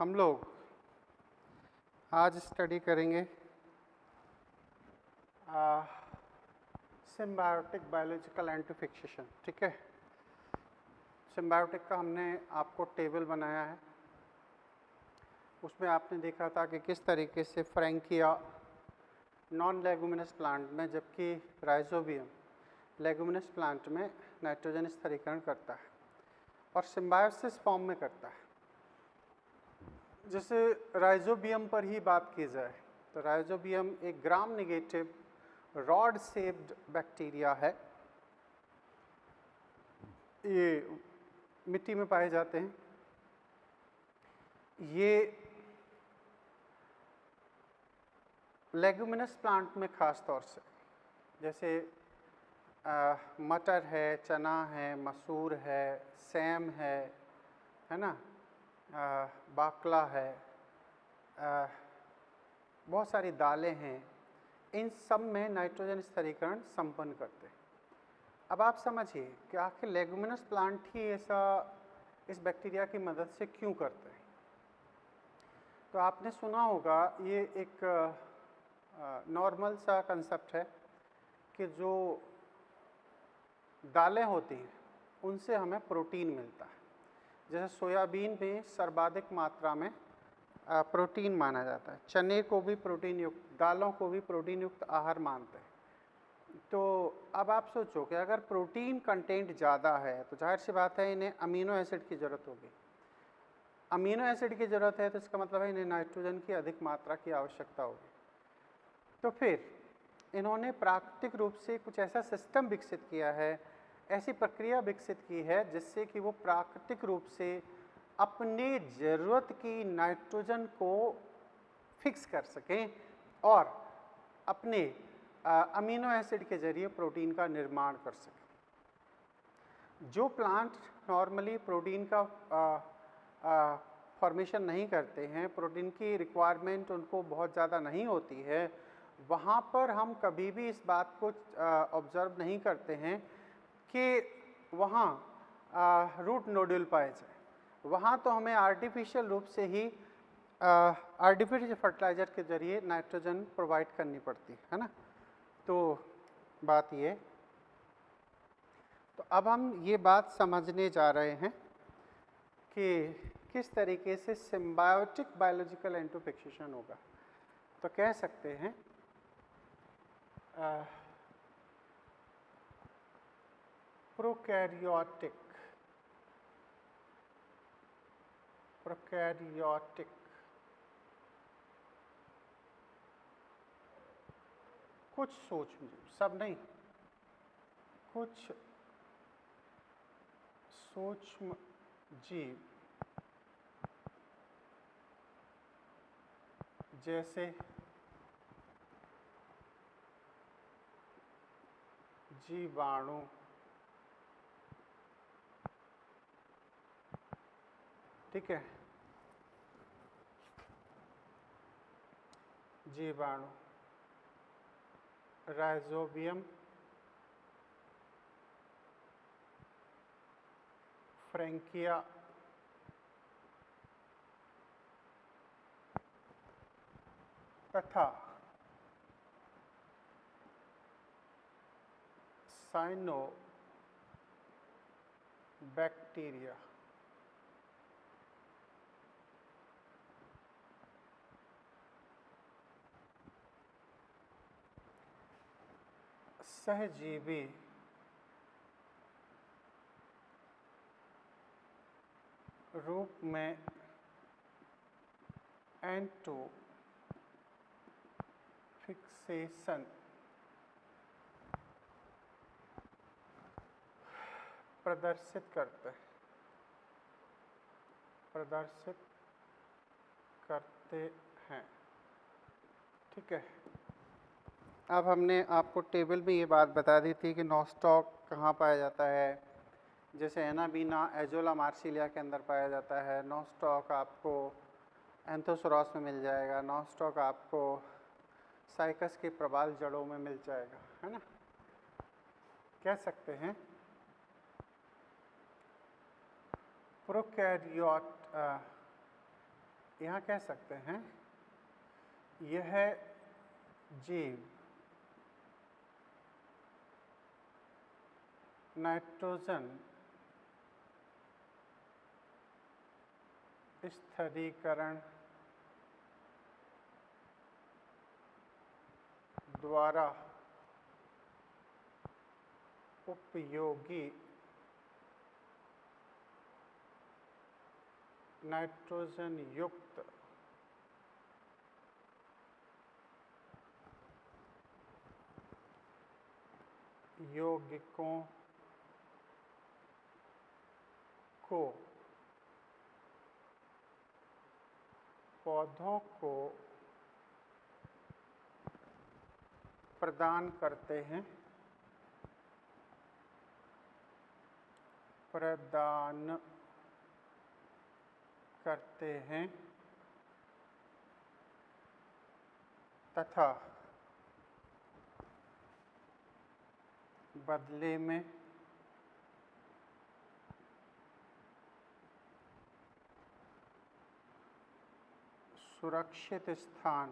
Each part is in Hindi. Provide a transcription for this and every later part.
हम लोग आज स्टडी करेंगे सिम्बायोटिक बायोलॉजिकल एंटीफिक्सेशन। ठीक है, सिम्बायोटिक का हमने आपको टेबल बनाया है। उसमें आपने देखा था कि किस तरीके से फ्रैंकिया नॉन लेगुमिनस प्लांट में, जबकि राइजोबियम लेगुमिनस प्लांट में नाइट्रोजन स्थिरीकरण करता है और सिम्बायोसिस फॉर्म में करता है। जैसे राइजोबियम पर ही बात की जाए तो राइजोबियम एक gram negative rod shaped bacteria है। ये मिट्टी में पाए जाते हैं। ये लेगुमिनस प्लांट में खास तौर से, जैसे मटर है, चना है, मसूर है, सेम है ना, बाकला है, बहुत सारी दालें हैं, इन सब में नाइट्रोजन स्थिरीकरण संपन्न करते हैं। अब आप समझिए कि आखिर लेगुमिनस प्लांट ही ऐसा इस बैक्टीरिया की मदद से क्यों करते हैं। तो आपने सुना होगा, ये एक नॉर्मल सा कंसेप्ट है कि जो दालें होती हैं उनसे हमें प्रोटीन मिलता है। जैसे सोयाबीन में सर्वाधिक मात्रा में प्रोटीन माना जाता है, चने को भी प्रोटीन युक्त, दालों को भी प्रोटीन युक्त आहार मानते हैं। तो अब आप सोचो कि अगर प्रोटीन कंटेंट ज़्यादा है तो जाहिर सी बात है इन्हें अमीनो एसिड की ज़रूरत होगी। अमीनो एसिड की ज़रूरत है तो इसका मतलब है इन्हें नाइट्रोजन की अधिक मात्रा की आवश्यकता होगी। तो फिर इन्होंने प्राकृतिक रूप से कुछ ऐसा सिस्टम विकसित किया है, ऐसी प्रक्रिया विकसित की है जिससे कि वो प्राकृतिक रूप से अपनी ज़रूरत की नाइट्रोजन को फिक्स कर सकें और अपने अमीनो एसिड के जरिए प्रोटीन का निर्माण कर सकें। जो प्लांट नॉर्मली प्रोटीन का फॉर्मेशन नहीं करते हैं, प्रोटीन की रिक्वायरमेंट उनको बहुत ज़्यादा नहीं होती है, वहाँ पर हम कभी भी इस बात को ऑब्ज़र्व नहीं करते हैं कि वहाँ रूट नोड्यूल पाए जाए। वहाँ तो हमें आर्टिफिशियल रूप से ही आर्टिफिशियल फर्टिलाइज़र के जरिए नाइट्रोजन प्रोवाइड करनी पड़ती है ना। तो बात ये, तो अब हम ये बात समझने जा रहे हैं कि किस तरीके से सिम्बायोटिक बायोलॉजिकल एंटीफिक्सेशन होगा। तो कह सकते हैं प्रोकैरियोटिक कुछ सूक्ष्म जीव, सब नहीं, कुछ सूक्ष्म जीव जैसे जीवाणु, ठीक है, जीवाणु, राइजोबियम, फ्रैंकिया, तथा साइनोबैक्टीरिया सहजीवी रूप में एंटीफिक्सेशन प्रदर्शित करते हैं। ठीक है, अब हमने आपको टेबल में ये बात बता दी थी कि नॉस्टॉक कहाँ पाया जाता है। जैसे एनाबीना एजोला मार्सिलिया के अंदर पाया जाता है। नॉस्टॉक आपको एंथोसोरस में मिल जाएगा। नॉस्टॉक आपको साइकस के प्रबाल जड़ों में मिल जाएगा, है ना। कह सकते हैं प्रोकैरियोट यहाँ कह सकते हैं यह जीव नाइट्रोजन स्थिरीकरण द्वारा उपयोगी नाइट्रोजन युक्त यौगिकों को पौधों को प्रदान करते हैं तथा बदले में सुरक्षित स्थान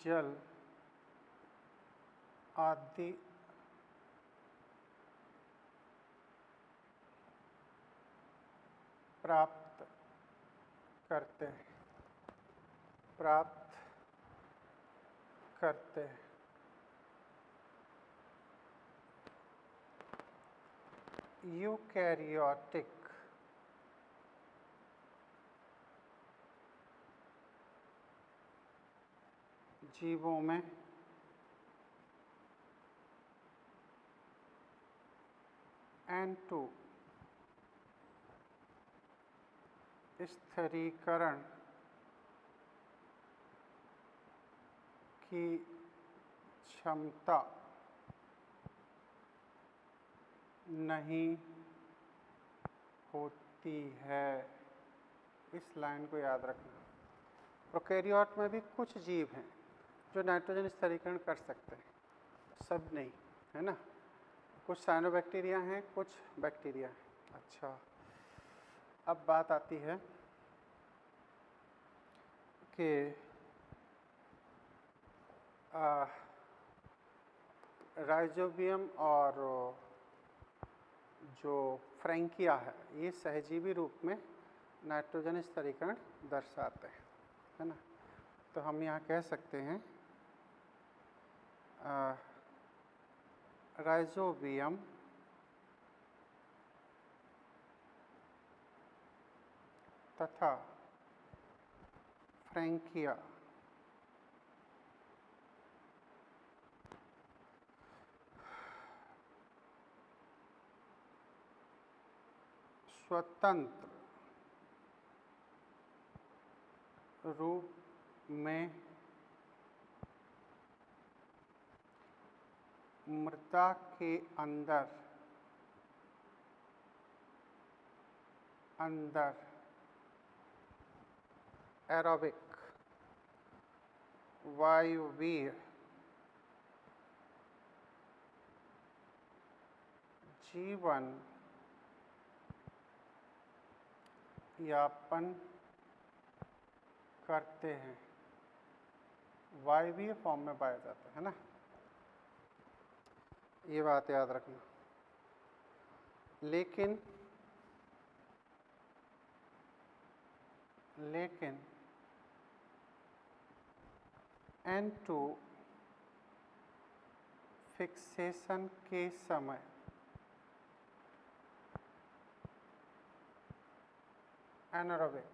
जल आदि प्राप्त करते हैं। यूकैरियोटिक जीवों में N2 स्थिरीकरण की क्षमता नहीं होती है। इस लाइन को याद रखना। प्रोकैरियोट में भी कुछ जीव हैं जो नाइट्रोजन स्थिरीकरण कर सकते हैं, सब नहीं, है ना। कुछ साइनोबैक्टीरिया हैं, कुछ बैक्टीरिया हैं। अच्छा, अब बात आती है कि राइजोबियम और जो फ्रैंकिया है, ये सहजीवी रूप में नाइट्रोजन स्थिरीकरण दर्शाते हैं, है ना। तो हम यहाँ कह सकते हैं राइजोबियम तथा फ्रैंकिया स्वतंत्र रूप में मृदा के अंदर एरोबिक वायवीय जीवन यापन करते हैं। वायवीय फॉर्म में पाया जाता है ना, ये बात याद रखना। लेकिन N2 फिक्सेशन के समय एनारोबिक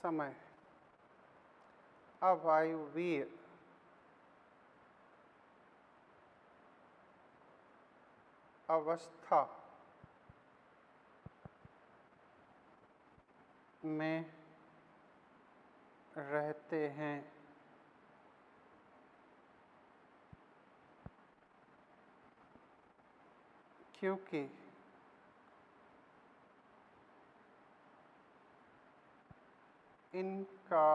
समय अवायवीय अवस्था में रहते हैं, क्योंकि इनका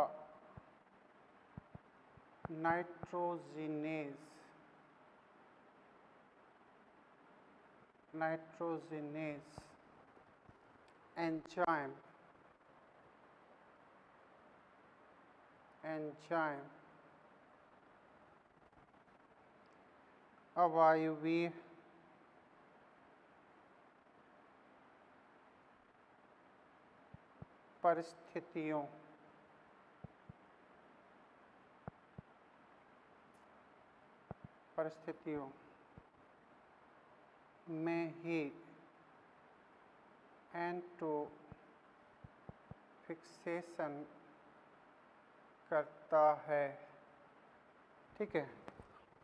नाइट्रोजिनेज नाइट्रोजिनेज एंजाइम अवायवीय परिस्थितियों में ही एंटोफिक्सेशन करता है। ठीक है,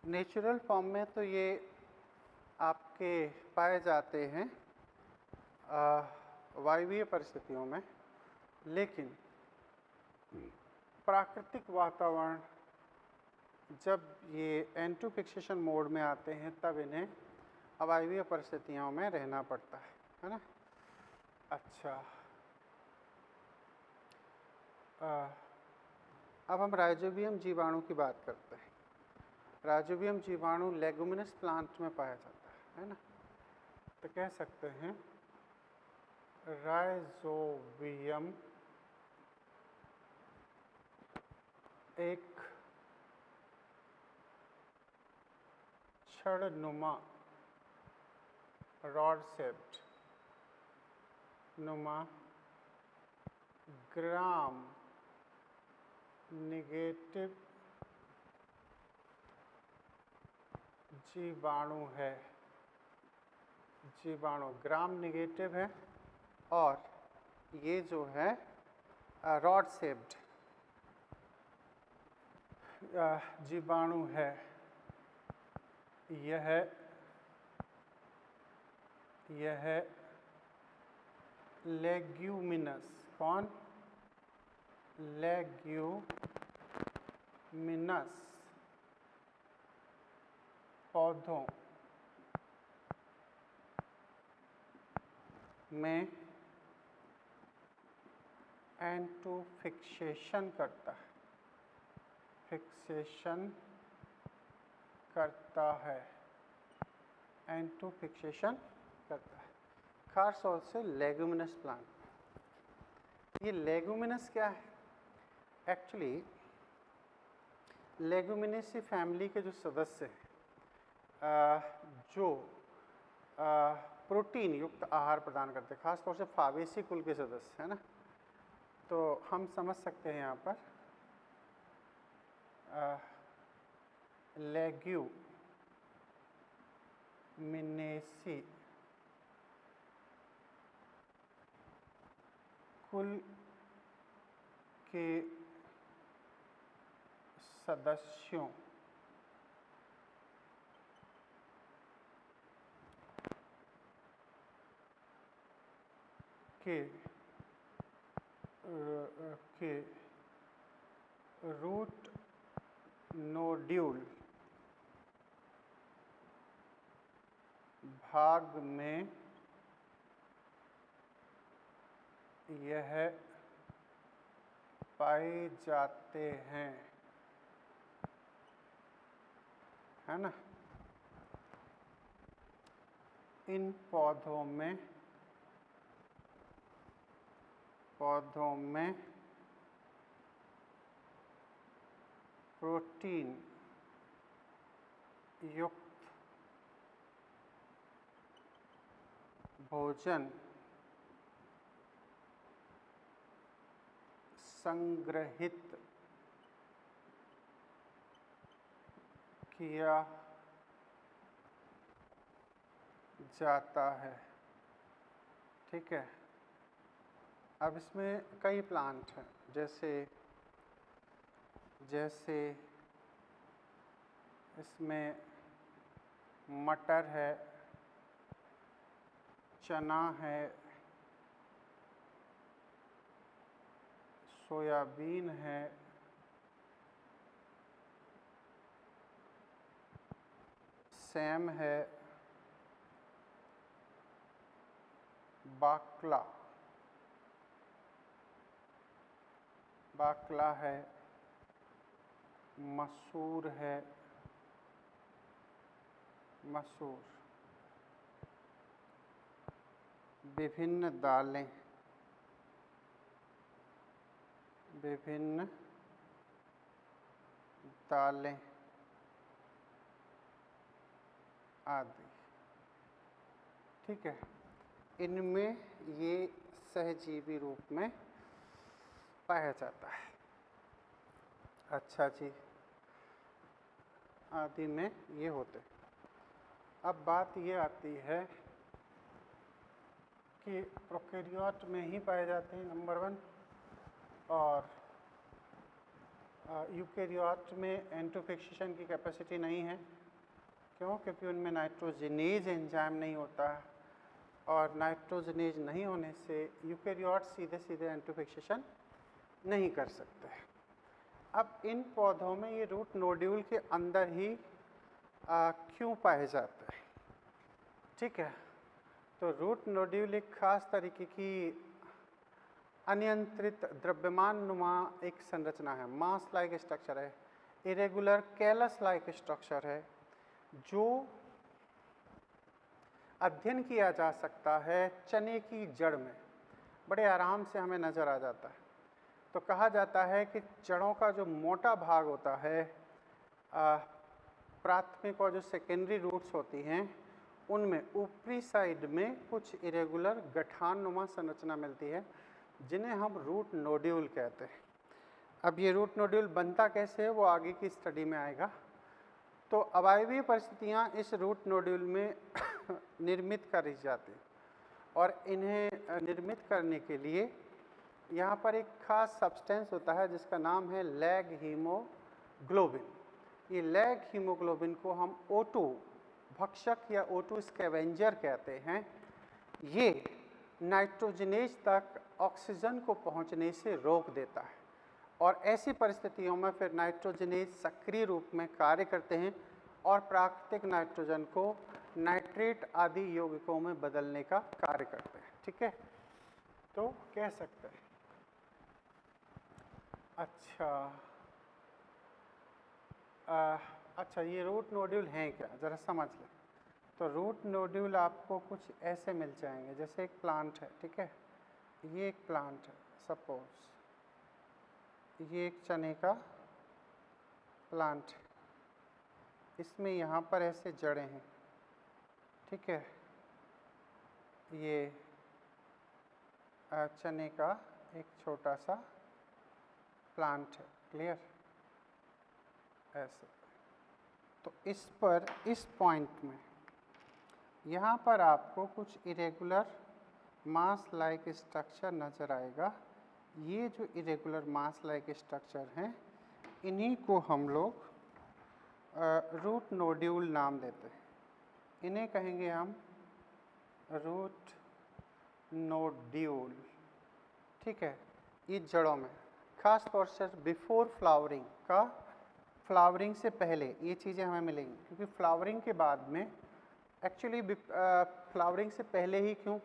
नेचुरल फॉर्म में तो ये आपके पाए जाते हैं वायवीय परिस्थितियों में, लेकिन प्राकृतिक वातावरण जब ये एंटोफिक्सेशन मोड में आते हैं तब इन्हें अवायवीय परिस्थितियों में रहना पड़ता है ना। अच्छा, अब हम राइजोबियम जीवाणु की बात करते हैं। राइजोबियम जीवाणु लेगुमिनस प्लांट में पाया जाता है ना। तो कह सकते हैं राइजोबियम एक छड़नुमा रॉड शेप्ड नुमा ग्राम नेगेटिव जीवाणु है। जीवाणु ग्राम नेगेटिव है और ये जो है रॉड शेप्ड जीवाणु है। यह लेग्यूमिनस, कौन? लेग्यूमिनस पौधों में एंटोफिक्सेशन करता है, एंटोफिक्सेशन करता है, खास तौर से लेगुमिनस प्लांट। ये लेगुमिनस क्या है? एक्चुअली लेगुमिनेसी फैमिली के जो सदस्य हैं जो प्रोटीन युक्त आहार प्रदान करते हैं, खास तौर से फावेसी कुल के सदस्य है ना। तो हम समझ सकते हैं यहाँ पर लेग्यूमिनेसी कुल के सदस्यों के रूट नोड्यूल भाग में यह पाए जाते हैं, है ना। इन पौधों में प्रोटीन युक्त भोजन संग्रहित किया जाता है। ठीक है, अब इसमें कई प्लांट हैं, जैसे इसमें मटर है, चना है, सोयाबीन है, सेम है, बाकला है, मसूर है, विभिन्न दालें, विभिन्न दालें आदि। ठीक है, इनमें ये सहजीवी रूप में पाया जाता है। अच्छा जी, आदि में ये होते। अब बात ये आती है कि प्रोकैरियोट में ही पाए जाते हैं नंबर 1, और यूकैरियोट में एंटोफिक्सेशन की कैपेसिटी नहीं है। क्यों? क्योंकि उनमें नाइट्रोजनेज एंजाइम नहीं होता है, और नाइट्रोजनेज नहीं होने से यूकैरियोट सीधे सीधे एंटोफिक्सेशन नहीं कर सकते। अब इन पौधों में ये रूट नोड्यूल के अंदर ही क्यों पाए जाते हैं? ठीक है, तो रूट नोड्यूल एक खास तरीके की अनियंत्रित द्रव्यमान नुमा एक संरचना है, मास लाइक स्ट्रक्चर है, इरेगुलर कैलस लाइक स्ट्रक्चर है, जो अध्ययन किया जा सकता है चने की जड़ में, बड़े आराम से हमें नज़र आ जाता है। तो कहा जाता है कि जड़ों का जो मोटा भाग होता है, प्राथमिक और जो सेकेंडरी रूट्स होती हैं, उनमें ऊपरी साइड में कुछ इरेगुलर गठाननुमा संरचना मिलती है, जिन्हें हम रूट नोड्यूल कहते हैं। अब ये रूट नोड्यूल बनता कैसे है वो आगे की स्टडी में आएगा। तो अवायवीय परिस्थितियाँ इस रूट नोड्यूल में निर्मित करी जाती हैं, और इन्हें निर्मित करने के लिए यहाँ पर एक खास सब्सटेंस होता है जिसका नाम है लैग हीमोग्लोबिन। ये लैग हीमोग्लोबिन को हम O2 भक्षक या O2 स्कैवेंजर कहते हैं। ये नाइट्रोजनेज तक ऑक्सीजन को पहुँचने से रोक देता है, और ऐसी परिस्थितियों में फिर नाइट्रोजनेज सक्रिय रूप में कार्य करते हैं और प्राकृतिक नाइट्रोजन को नाइट्रेट आदि यौगिकों में बदलने का कार्य करते हैं। ठीक है, तो कह सकते हैं। अच्छा, ये रूट नोड्यूल हैं क्या, ज़रा समझ लें। तो रूट नोड्यूल आपको कुछ ऐसे मिल जाएंगे, जैसे एक प्लांट है। ठीक है, ये एक प्लांट है, सपोज ये एक चने का प्लांट है, इसमें यहाँ पर ऐसे जड़ें हैं। ठीक है, ये चने का एक छोटा सा प्लांट है, क्लियर? ऐसे तो इस पर, इस पॉइंट में यहाँ पर आपको कुछ इरेगुलर मास लाइक स्ट्रक्चर नज़र आएगा। ये जो इरेगुलर मास लाइक स्ट्रक्चर हैं, इन्हीं को हम लोग रूट नोड्यूल नाम देते हैं। इन्हें कहेंगे हम रूट नोड्यूल। ठीक है, ये जड़ों में, खास तौर से बिफोर फ्लावरिंग का, फ्लावरिंग से पहले ये चीज़ें हमें मिलेंगी, क्योंकि फ्लावरिंग के बाद में, एक्चुअली फ्लावरिंग से पहले ही क्यों?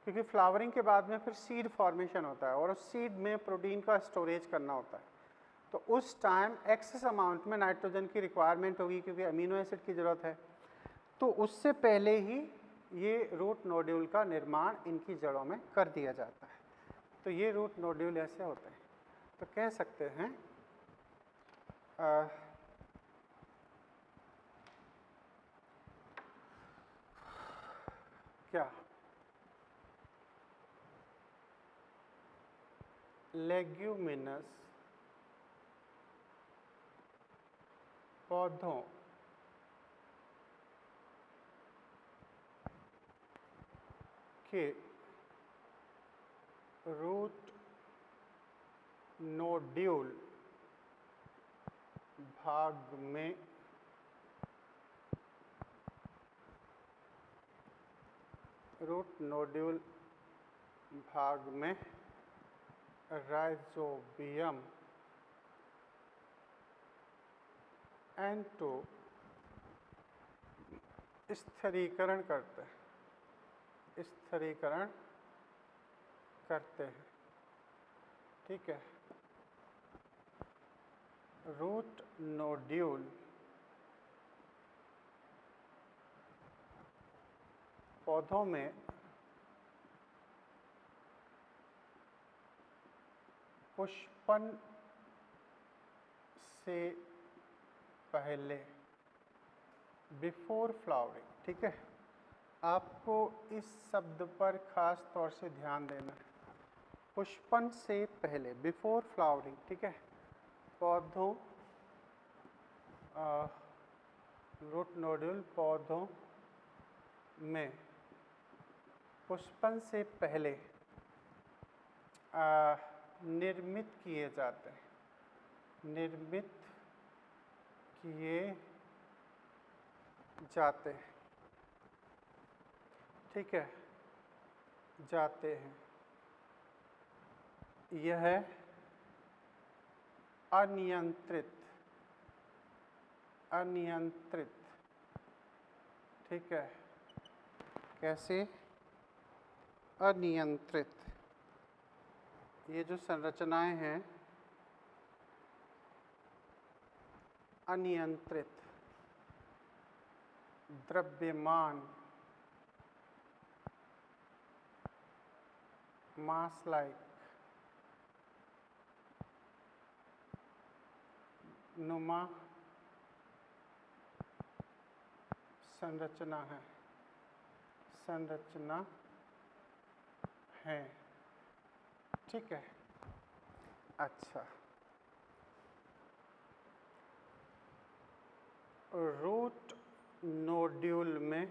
क्योंकि फ्लावरिंग के बाद में फिर सीड फॉर्मेशन होता है, और उस सीड में प्रोटीन का स्टोरेज करना होता है। तो उस टाइम एक्सेस अमाउंट में नाइट्रोजन की रिक्वायरमेंट होगी, क्योंकि अमीनो एसिड की ज़रूरत है। तो उससे पहले ही ये रूट नोड्यूल का निर्माण इनकी जड़ों में कर दिया जाता है। तो ये रूट नोड्यूल ऐसे होते हैं। तो कह सकते हैं क्या लेग्यूमिनस पौधों के रूट नोड्यूल भाग में राइजोबियम एंटो स्थिरीकरण करते हैं। ठीक है, रूट नोड्यूल पौधों में पुष्पन से पहले, बिफोर फ्लावरिंग, ठीक है। आपको इस शब्द पर खास तौर से ध्यान देना है। पुष्पन से पहले, बिफोर फ्लावरिंग, ठीक है। पौधों, रूट नोड्यूल पौधों में पुष्पन से पहले निर्मित किए जाते हैं, निर्मित किए जाते हैं, ठीक है, जाते हैं। यह अनियंत्रित, अनियंत्रित, ठीक है। कैसे? अनियंत्रित। ये जो संरचनाएं हैं अनियंत्रित, द्रव्यमान, मास लाइक, नुमा संरचना है, संरचना है, ठीक है। अच्छा, रूट नोड्यूल में,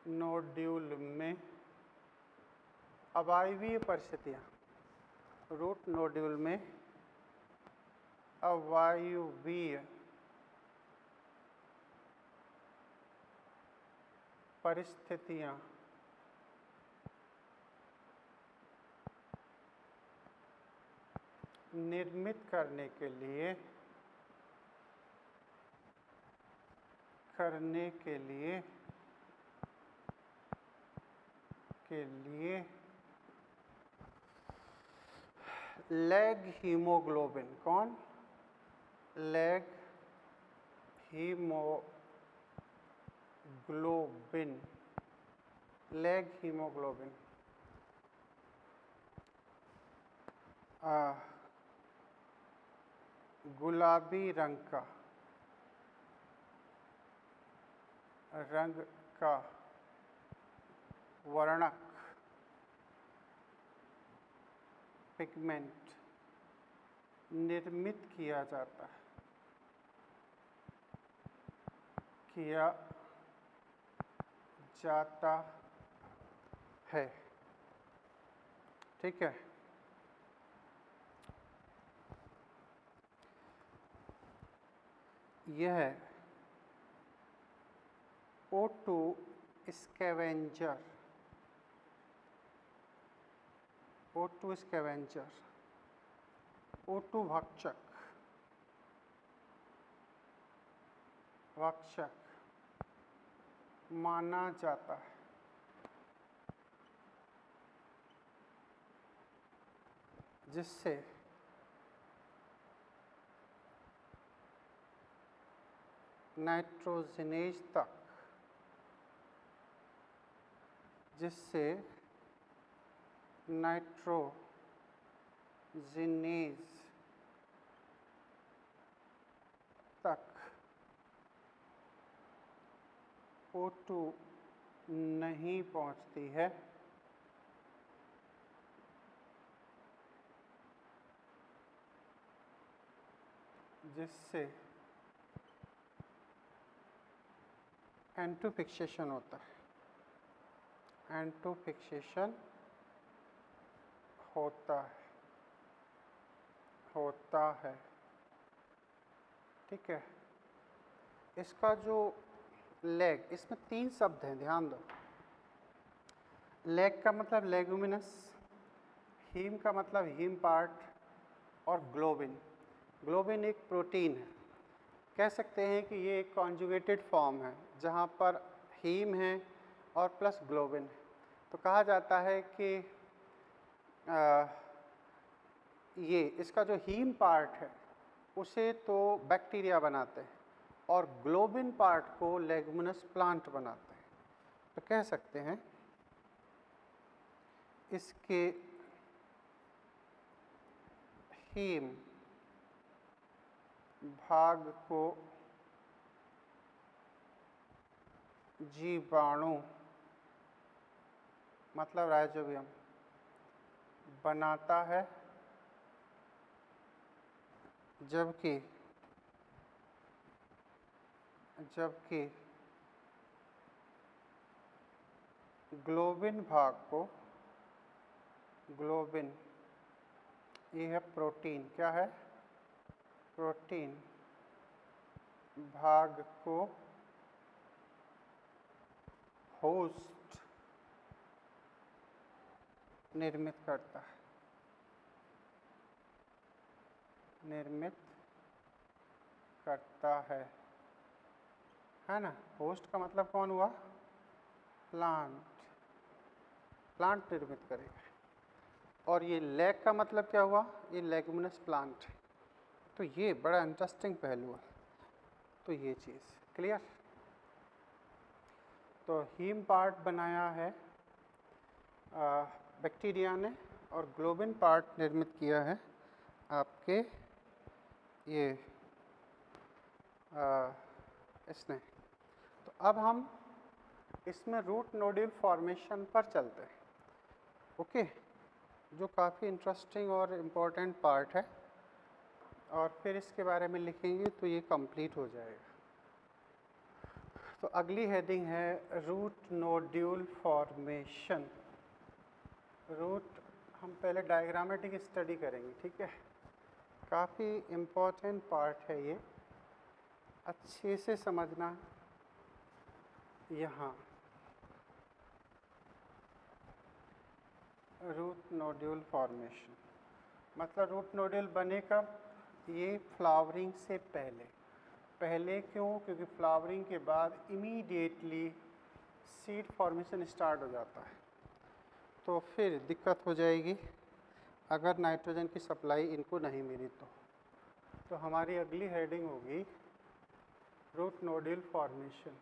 नोड्यूल में अवायवीय परिस्थितियाँ, रूट नोड्यूल में अवायवीय परिस्थितियाँ निर्मित करने के लिए, लैग हीमोग्लोबिन, कौन? लैग हीमोग्लोबिन, लैग हीमोग्लोबिन गुलाबी रंग का वर्णक, पिगमेंट निर्मित किया जाता है, ठीक है। यह O2 scavenger, O2 scavenger, O2 भक्षक, माना जाता है, जिससे नाइट्रोजनेज तक, जिससे नाइट्रोजनेज तक O2 नहीं पहुंचती है, जिससे N2 फिक्सेशन होता है, N2 फिक्सेशन होता है, ठीक है। इसका जो लैग, इसमें 3 शब्द हैं, ध्यान दो। लैग का मतलब लेगुमिनस, हीम का मतलब हीम पार्ट, और ग्लोबिन, ग्लोबिन एक प्रोटीन है। कह सकते हैं कि ये एक कॉन्जुगेटेड फॉर्म है, जहाँ पर हीम है और प्लस ग्लोबिन है। तो कहा जाता है कि ये इसका जो हीम पार्ट है उसे तो बैक्टीरिया बनाते हैं और ग्लोबिन पार्ट को लेगुमिनस प्लांट बनाते हैं। तो कह सकते हैं इसके हीम भाग को जीवाणु मतलब राइजोबियम बनाता है, जबकि ग्लोबिन भाग को, ग्लोबिन ये है प्रोटीन, क्या है? प्रोटीन भाग को होस्ट निर्मित करता है, है ना। होस्ट का मतलब कौन हुआ? प्लांट निर्मित करेगा। और ये लैग का मतलब क्या हुआ? ये लेगुमिनस प्लांट। तो ये बड़ा इंटरेस्टिंग पहलू है। तो ये चीज़ क्लियर। तो हीम पार्ट बनाया है बैक्टीरिया ने और ग्लोबिन पार्ट निर्मित किया है आपके ये इसने। तो अब हम इसमें रूट नोड्यूल फॉर्मेशन पर चलते हैं, ओके, जो काफ़ी इंटरेस्टिंग और इम्पोर्टेंट पार्ट है, और फिर इसके बारे में लिखेंगे तो ये कंप्लीट हो जाएगा। तो अगली हेडिंग है रूट नोड्यूल फॉर्मेशन। रूट हम पहले डायग्रामेटिक स्टडी करेंगे, ठीक है। काफ़ी इम्पोर्टेंट पार्ट है ये, अच्छे से समझना। यहाँ रूट नोड्यूल फॉर्मेशन मतलब रूट नोड्यूल बने कब? ये फ्लावरिंग से पहले क्यों? क्योंकि फ्लावरिंग के बाद इमीडिएटली सीड फॉर्मेशन स्टार्ट हो जाता है, तो फिर दिक्कत हो जाएगी अगर नाइट्रोजन की सप्लाई इनको नहीं मिली तो हमारी अगली हेडिंग होगी root nodule formation.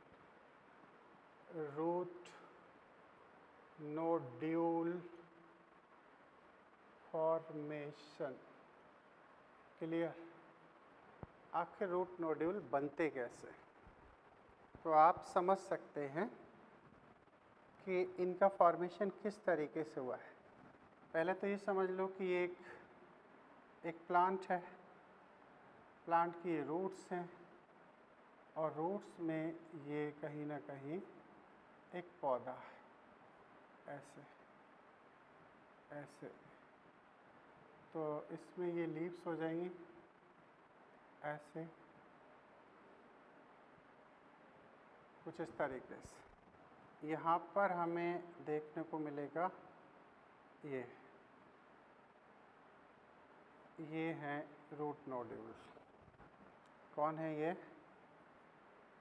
Root nodule formation, clear. आखिर रूट नोड्यूल बनते कैसे? तो आप समझ सकते हैं कि इनका फॉर्मेशन किस तरीके से हुआ है। पहले तो ये समझ लो कि एक प्लांट है, प्लांट की रूट्स हैं और रूट्स में ये कहीं ना कहीं एक पौधा है, ऐसे। तो इसमें ये लीव्स हो जाएंगी ऐसे, कुछ इस तरीके से। यहाँ पर हमें देखने को मिलेगा ये हैं रूट नोड्यूल्स। कौन है ये?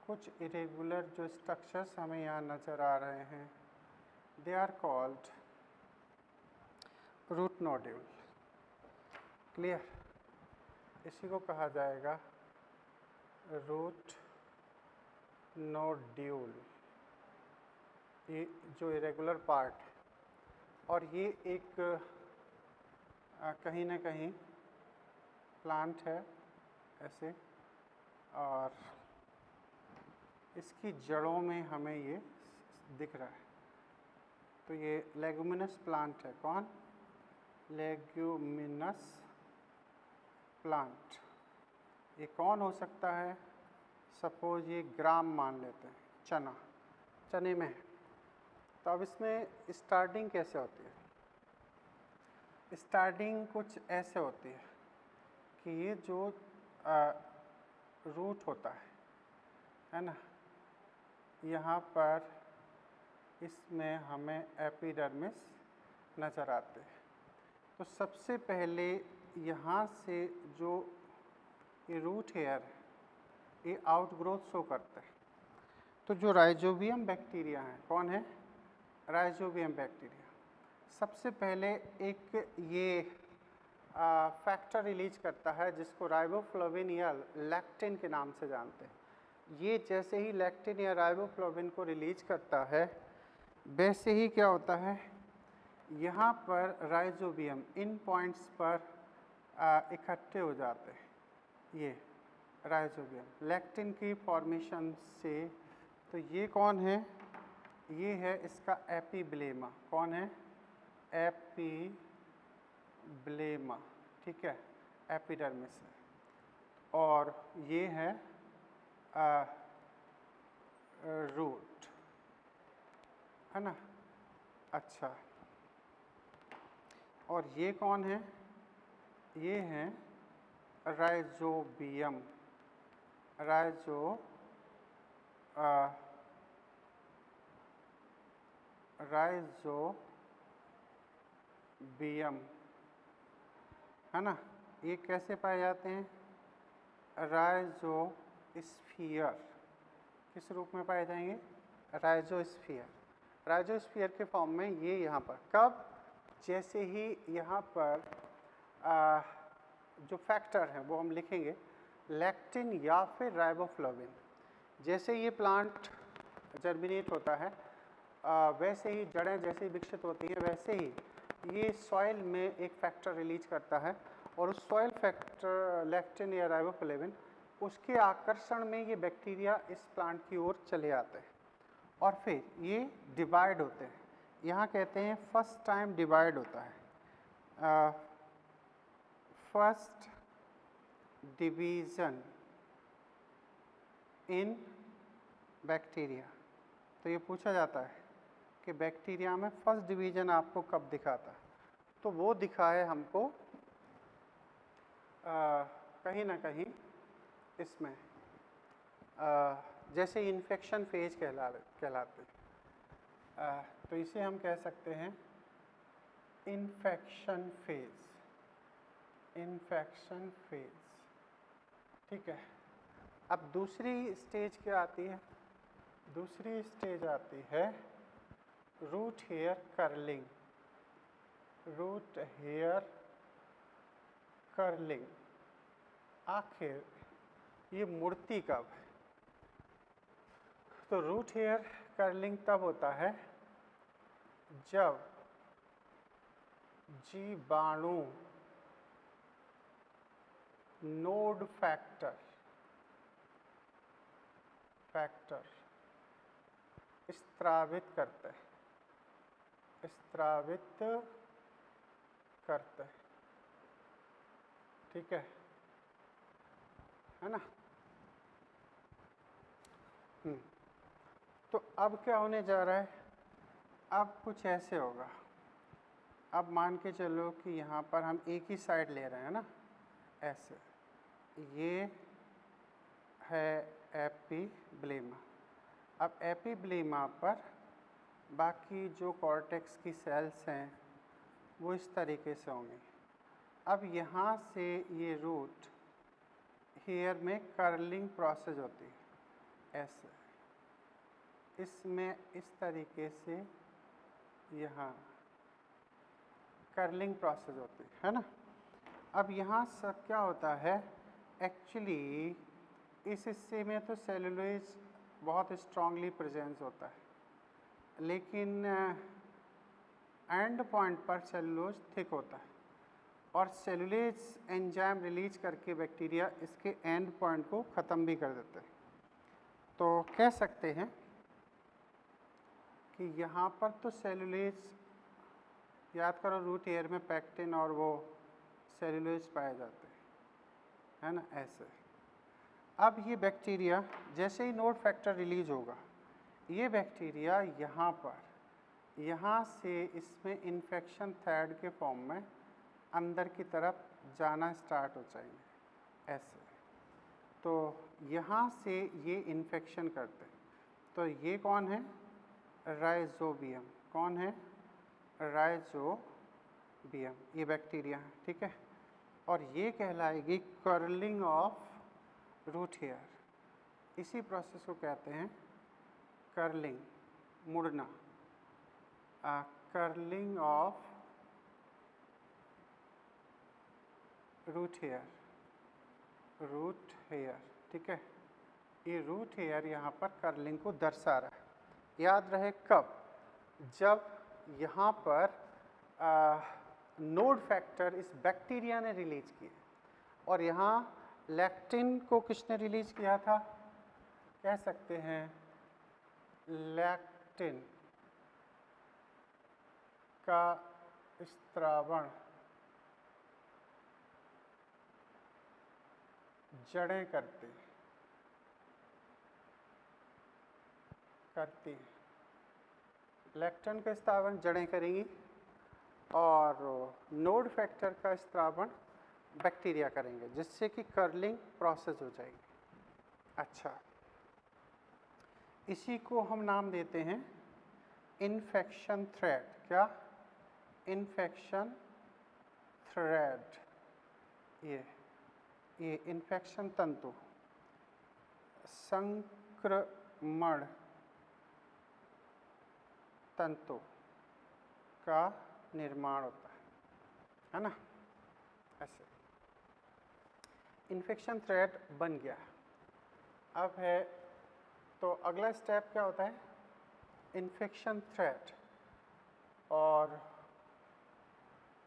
कुछ इरेगुलर जो स्ट्रक्चर्स हमें यहाँ नज़र आ रहे हैं, they are called root nodule, clear. इसी को कहा जाएगा रूट नोड्यूल, ये जो इरेगुलर पार्ट है। और ये एक कहीं ना कहीं प्लांट है ऐसे, और इसकी जड़ों में हमें ये दिख रहा है। तो ये लेगुमिनस प्लांट है। कौन? Leguminous plant. ये कौन हो सकता है? सपोज ये ग्राम मान लेते हैं, चने में है। तो अब इसमें स्टार्टिंग कैसे होती है? स्टार्टिंग कुछ ऐसे होती है कि ये जो रूट होता है ना, यहाँ पर इसमें हमें एपिडर्मिस नज़र आते हैं। तो सबसे पहले यहाँ से जो ये रूट हेयर है, ये आउटग्रोथ शो करते हैं। तो जो राइजोबियम बैक्टीरिया है, कौन है? राइजोबियम बैक्टीरिया सबसे पहले एक ये फैक्टर रिलीज करता है जिसको राइबोफ्लोविन या लैक्टिन के नाम से जानते हैं। ये जैसे ही लैक्टिन या राइबोफ्लोविन को रिलीज करता है, वैसे ही क्या होता है, यहाँ पर राइजोबियम इन पॉइंट्स पर इकट्ठे हो जाते हैं ये राइजोबियम लेक्टिन की फॉर्मेशन से। तो ये कौन है? ये है इसका एपिब्लेमा। कौन है? एपिब्लेमा, ठीक है, एपिडर्मिस है। और ये है रूट, है ना। अच्छा, और ये कौन है? ये है राइजोबियम। राइजोबियम, है ना। ये कैसे पाए जाते हैं? राइजोस्फीयर। किस रूप में पाए जाएंगे? राइजोस्फीयर। राइजोस्फीयर के फॉर्म में ये यहाँ पर कब? जैसे ही यहाँ पर जो फैक्टर है वो हम लिखेंगे लेक्टिन या फिर राइबोफ्लाविन। जैसे ये प्लांट जर्मिनेट होता है वैसे ही जड़ें जैसे ही विकसित होती हैं वैसे ही ये सॉइल में एक फैक्टर रिलीज करता है और उस सॉइल फैक्टर लेक्टिन या राइबोफ्लाविन उसके आकर्षण में ये बैक्टीरिया इस प्लांट की ओर चले आते हैं और फिर ये डिवाइड होते हैं। यहाँ कहते हैं फर्स्ट टाइम डिवाइड होता है, फर्स्ट डिवीज़न इन बैक्टीरिया। तो ये पूछा जाता है कि बैक्टीरिया में फर्स्ट डिवीज़न आपको कब दिखाता है? तो वो दिखा है हमको कहीं ना कहीं इसमें जैसे इन्फेक्शन फेज कहलाते हैं। तो इसे हम कह सकते हैं इन्फेक्शन फेज, ठीक है। अब दूसरी स्टेज क्या आती है? दूसरी स्टेज आती है रूट हेयर कर्लिंग। आखिर ये मुड़ती कब है? तो रूट हेयर कर्लिंग तब होता है जब जीवाणु नोड फैक्टर स्त्रावित करते हैं, ठीक है ना। तो अब क्या होने जा रहा है? अब कुछ ऐसे होगा। अब मान के चलो कि यहाँ पर हम एक ही साइड ले रहे हैं ना, ऐसे। ये है एपिब्लेमा। अब एपिब्लेमा पर बाकी जो कॉर्टेक्स की सेल्स हैं वो इस तरीके से होंगे। अब यहाँ से ये रूट हेयर में कर्लिंग प्रोसेस होती है, ऐसे। इसमें इस तरीके से यहाँ कर्लिंग प्रोसेस होती है ना। अब यहाँ सब क्या होता है? एक्चुअली इस हिस्से में तो सेलुलोज बहुत स्ट्रांगली प्रेजेंस होता है, लेकिन एंड पॉइंट पर सेलुलोज थिक होता है और सेलुलोज एंजाइम रिलीज करके बैक्टीरिया इसके एंड पॉइंट को ख़त्म भी कर देते हैं। तो कह सकते हैं कि यहाँ पर तो सेलुलोज, याद करो रूट हेयर में पैक्टिन और वो सेलुलोज पाए जाते हैं, है ना, ऐसे। अब ये बैक्टीरिया जैसे ही नोड फैक्टर रिलीज होगा, ये बैक्टीरिया यहाँ पर, यहाँ से इसमें इन्फेक्शन थ्रेड के फॉर्म में अंदर की तरफ जाना स्टार्ट हो जाएंगे, ऐसे। तो यहाँ से ये इन्फेक्शन करते हैं। तो ये कौन है? राइजोबियम। कौन है? राइजोबियम, ये बैक्टीरिया है, ठीक है। और ये कहलाएगी कर्लिंग ऑफ रूट हेयर। इसी प्रोसेस को कहते हैं कर्लिंग, मुड़ना, कर्लिंग ऑफ रूट हेयर, ठीक है। ये रूट हेयर यहाँ पर कर्लिंग को दर्शा रहा है। याद रहे कब? जब यहाँ पर नोड फैक्टर इस बैक्टीरिया ने रिलीज किए और यहाँ लैक्टिन को किसने रिलीज किया था? कह सकते हैं लैक्टिन का स्त्रावण जड़ें करती हैं। लैक्टिन का स्त्रावण जड़ें करेंगी और नोड फैक्टर का स्त्रावण बैक्टीरिया करेंगे, जिससे कि कर्लिंग प्रोसेस हो जाएगी। अच्छा, इसी को हम नाम देते हैं इन्फेक्शन थ्रेड। क्या? Infection thread. ये इन्फेक्शन तंतु, संक्रमण तंतु का निर्माण होता है ना? ऐसे इन्फेक्शन थ्रेड बन गया। अब है तो अगला स्टेप क्या होता है? इन्फेक्शन थ्रेड और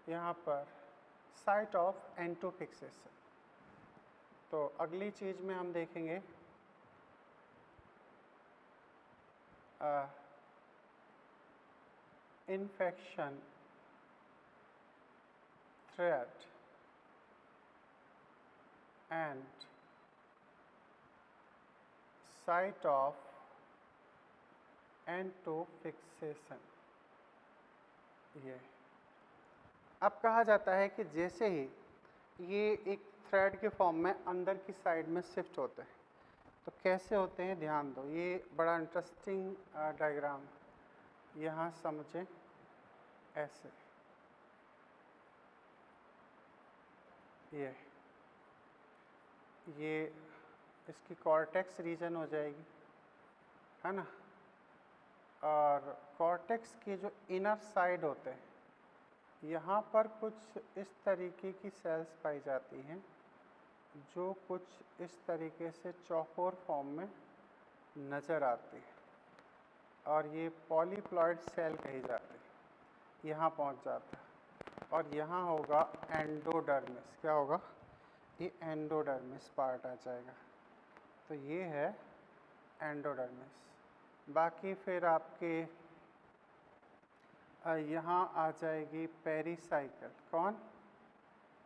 यहाँ पर साइट ऑफ एंटोफिक्सेशन। तो अगली चीज़ में हम देखेंगे infection thread and site of entofixation. ये अब कहा जाता है कि जैसे ही ये एक थ्रेड के फॉर्म में अंदर की साइड में शिफ्ट होते हैं, तो कैसे होते हैं ध्यान दो। ये बड़ा इंटरेस्टिंग डायग्राम, यहाँ समझें। ऐसे ये इसकी कॉर्टेक्स रीजन हो जाएगी, है ना? और कॉर्टेक्स के जो इनर साइड होते हैं, यहाँ पर कुछ इस तरीके की सेल्स पाई जाती हैं जो कुछ इस तरीके से चौकोर फॉर्म में नज़र आती है और ये पॉलीप्लॉइड सेल कही जाती है। यहाँ पहुँच जाता है और यहाँ होगा एंडोडर्मिस। क्या होगा? ये एंडोडर्मिस पार्ट आ जाएगा। तो ये है एंडोडर्मिस। बाकी फिर आपके यहाँ आ जाएगी पेरिसाइकल। कौन?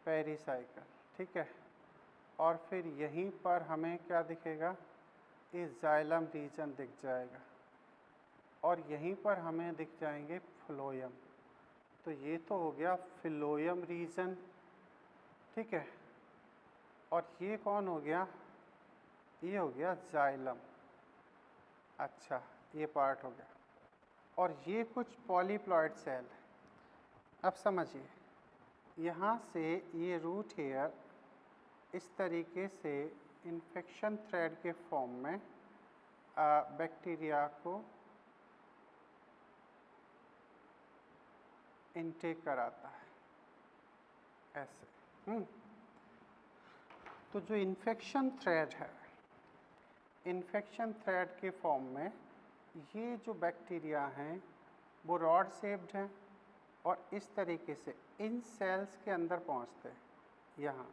पेरिसाइकल, ठीक है। और फिर यहीं पर हमें क्या दिखेगा? ये जाइलम रीजन दिख जाएगा और यहीं पर हमें दिख जाएंगे फ्लोएम। तो ये तो हो गया फ्लोएम रीजन, ठीक है। और ये कौन हो गया? ये हो गया जाइलम। अच्छा, ये पार्ट हो गया। और ये कुछ पॉलीप्लॉइड सेल है। अब समझिए, यहाँ से ये रूट हेयर इस तरीके से इन्फेक्शन थ्रेड के फॉर्म में बैक्टीरिया को इनटेक कराता है ऐसे। तो जो इन्फेक्शन थ्रेड है, इन्फेक्शन थ्रेड के फॉर्म में ये जो बैक्टीरिया हैं वो रॉड शेप्ड हैं और इस तरीके से इन सेल्स के अंदर पहुंचते हैं। यहाँ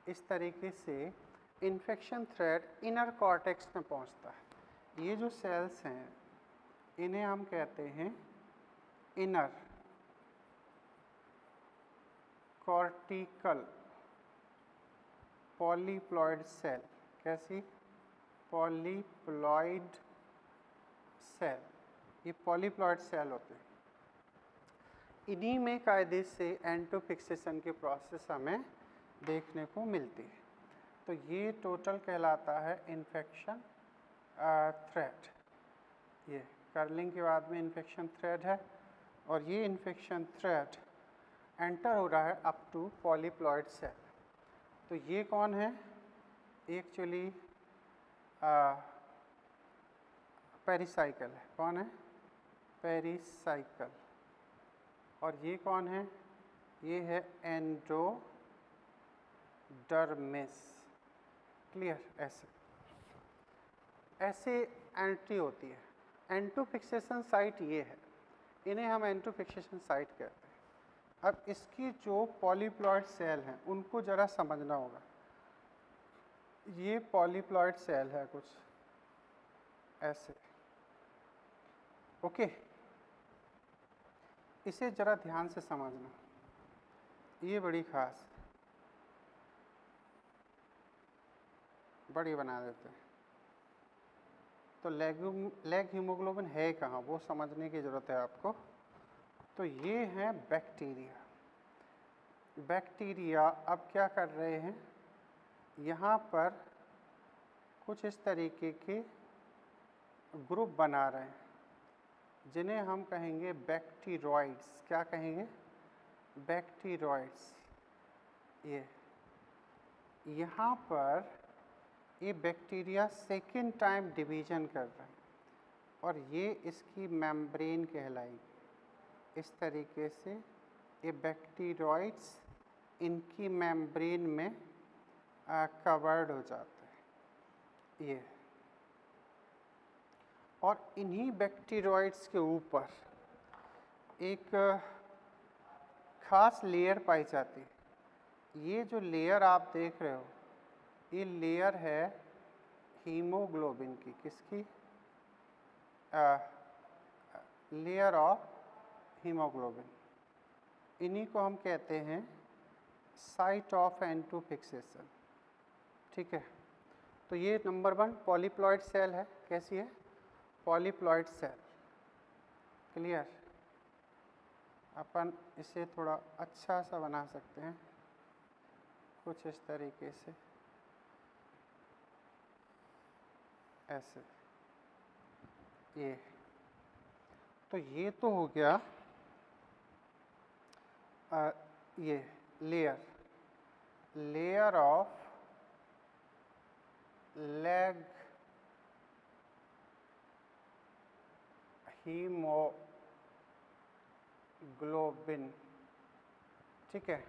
इस तरीके से इन्फेक्शन थ्रेड इनर कॉर्टेक्स में पहुंचता है। ये जो सेल्स हैं इन्हें हम कहते हैं इनर कॉर्टिकल पॉलीप्लॉइड सेल। कैसी? Polyploid cell. ये पॉलीप्लॉइड सेल होते हैं। इन्हीं में कायदे से एंटोफिक्सेशन की प्रोसेस हमें देखने को मिलती है। तो ये टोटल कहलाता है इन्फेक्शन थ्रेड। ये कर्लिंग के बाद में इन्फेक्शन थ्रेड है और ये इन्फेक्शन थ्रेड एंटर हो रहा है अप टू पॉलीप्लॉइड सेल। तो ये कौन है? एक्चुअली पेरिसाइकल है। कौन है? पेरिसाइकल। और ये कौन है? ये है एंडोडर्मिस। क्लियर? ऐसे एंट्री होती है। एंटोफिक्सेशन साइट ये है, इन्हें हम एंटोफिक्सेशन साइट कहते हैं। अब इसकी जो पॉलीप्लॉइड सेल हैं उनको ज़रा समझना होगा। ये पॉलीप्लॉइड सेल है कुछ ऐसे, ओके। इसे ज़रा ध्यान से समझना, ये बड़ी खास बड़ी बना देते हैं। तो लेग हीमोग्लोबिन है कहाँ, वो समझने की ज़रूरत है आपको। तो ये हैं बैक्टीरिया। बैक्टीरिया अब क्या कर रहे हैं, यहाँ पर कुछ इस तरीके के ग्रुप बना रहे हैं जिन्हें हम कहेंगे बैक्टीरॉइड्स। क्या कहेंगे, बैक्टीरॉइड्स। ये यहाँ पर ये बैक्टीरिया सेकेंड टाइम डिवीज़न कर रहे हैं और ये इसकी मेम्ब्रेन कहलाएगी। इस तरीके से ये बैक्टीरॉइड्स इनकी मेम्ब्रेन में कवर्ड हो जाते हैं ये। और इन्हीं बैक्टीरॉइड्स के ऊपर एक खास लेयर पाई जाती है। ये जो लेयर आप देख रहे हो, ये लेयर है हीमोग्लोबिन की। किसकी, लेयर ऑफ हीमोग्लोबिन। इन्हीं को हम कहते हैं साइट ऑफ N2 फिक्सेशन, ठीक है। तो ये नंबर 1 पॉलीप्लॉइड सेल है। कैसी है, पॉलीप्लॉइड सेल। क्लियर। अपन इसे थोड़ा अच्छा सा बना सकते हैं कुछ इस तरीके से, ऐसे। ये तो ये तो हो गया ये लेयर ऑफ लेग हीमोग्लोबिन, ठीक है।